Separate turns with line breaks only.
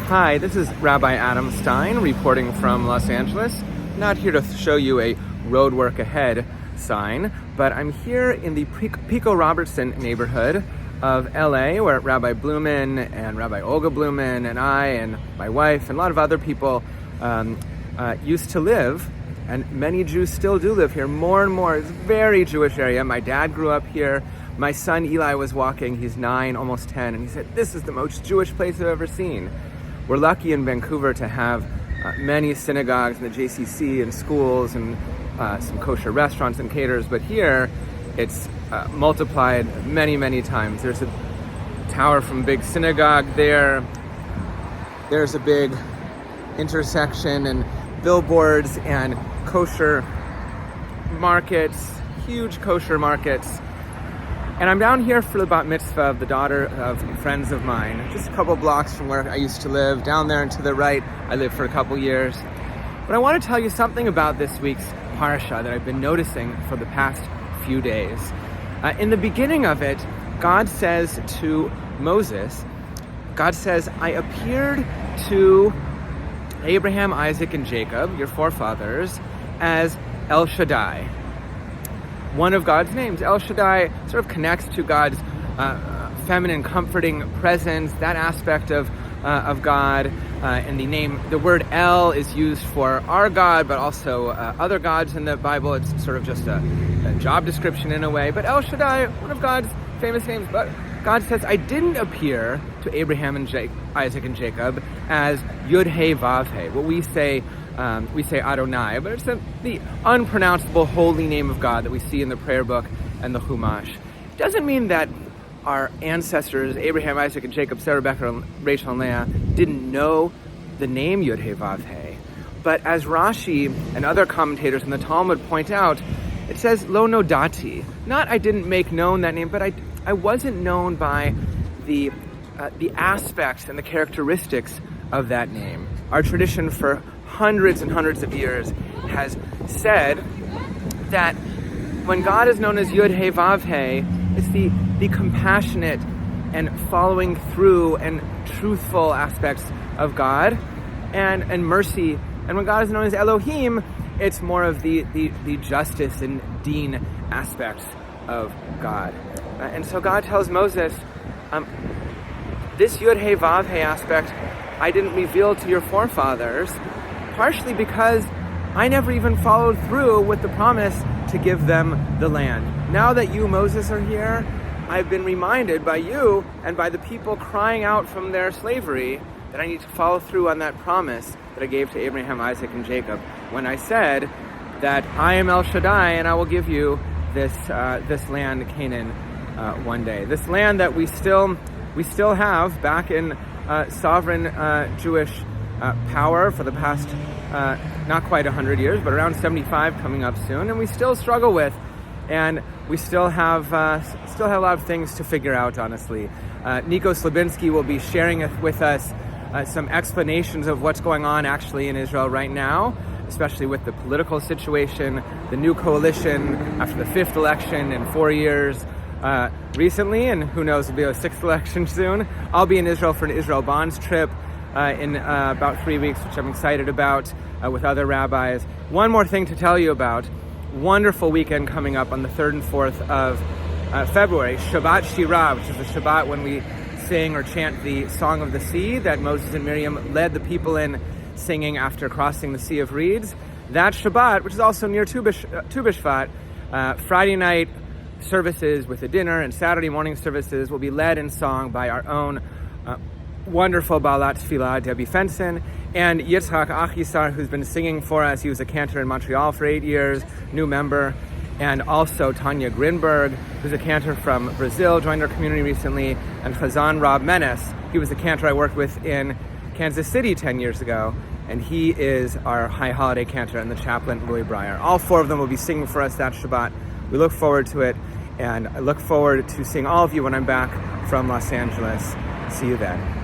Hi, this is Rabbi Adam Stein reporting from Los Angeles. Not here to show you a road work ahead sign, but I'm here in the Pico Robertson neighborhood of LA, where Rabbi Blumen and Rabbi Olga Blumen and I and my wife and a lot of other people used to live, and many Jews still do live here, more and more. It's a very Jewish area. My dad grew up here. My son Eli was walking, he's 9, almost 10, and he said, "This is the most Jewish place I've ever seen." We're lucky in Vancouver to have many synagogues and the JCC and schools and some kosher restaurants and caterers, but here it's multiplied many, many times. There's a tower from big synagogue there. There's a big intersection and billboards and kosher markets, huge kosher markets. And I'm down here for the bat mitzvah of the daughter of friends of mine, just a couple blocks from where I used to live. Down there and to the right, I lived for a couple years. But I want to tell you something about this week's parasha that I've been noticing for the past few days. In the beginning of it, God says to Moses, God says, "I appeared to Abraham, Isaac, and Jacob, your forefathers, as El Shaddai." One of God's names. El Shaddai sort of connects to God's feminine, comforting presence, that aspect of God. And the word El is used for our God, but also other gods in the Bible. It's sort of just a job description in a way. But El Shaddai, one of God's famous names. But God says, "I didn't appear to Abraham and Isaac and Jacob as Yud He Vav He." What we say Adonai, but it's the unpronounceable holy name of God that we see in the prayer book and the Chumash. It doesn't mean that our ancestors, Abraham, Isaac, and Jacob, Sarah, Rebecca, Rachel, and Leah, didn't know the name Yud He Vav He. But as Rashi and other commentators in the Talmud point out, it says Lo Nodati. Not I didn't make known that name, but I wasn't known by the aspects and the characteristics of that name. Our tradition for hundreds and hundreds of years has said that when God is known as Yud He Vav He, it's the compassionate and following through and truthful aspects of God and mercy. And when God is known as Elohim, it's more of the justice and deen aspects of God. And so God tells Moses, this Yud He Vav He aspect I didn't reveal to your forefathers, partially because I never even followed through with the promise to give them the land. Now that you, Moses, are here, I've been reminded by you and by the people crying out from their slavery that I need to follow through on that promise that I gave to Abraham, Isaac, and Jacob when I said that I am El Shaddai and I will give you this land, Canaan, one day. This land that we still have back in sovereign Jewish power for the past not quite 100 years, but around 75 coming up soon, and we still struggle with, and we still have a lot of things to figure out, honestly. Nico Slabinski will be sharing with us some explanations of what's going on actually in Israel right now, especially with the political situation, the new coalition after the 5th election in 4 years recently, and who knows, will be a 6th election soon. I'll be in Israel for an Israel Bonds trip in about 3 weeks, which I'm excited about, with other rabbis. One more thing to tell you about. Wonderful weekend coming up on the 3rd and 4th of February, Shabbat Shirah, which is the Shabbat when we sing or chant the Song of the Sea that Moses and Miriam led the people in singing after crossing the Sea of Reeds. That Shabbat, which is also near Tu B'Shvat, Friday night services with a dinner and Saturday morning services will be led in song by our own wonderful Baalat Tfilah, Debbie Fenson, and Yitzhak Achisar, who's been singing for us. He was a cantor in Montreal for 8 years, new member, and also Tanya Grinberg, who's a cantor from Brazil, joined our community recently, and Chazan Rob Menes. He was a cantor I worked with in Kansas City 10 years ago, and he is our high holiday cantor and the chaplain, Louis Breyer. All 4 of them will be singing for us that Shabbat. We look forward to it, and I look forward to seeing all of you when I'm back from Los Angeles. See you then.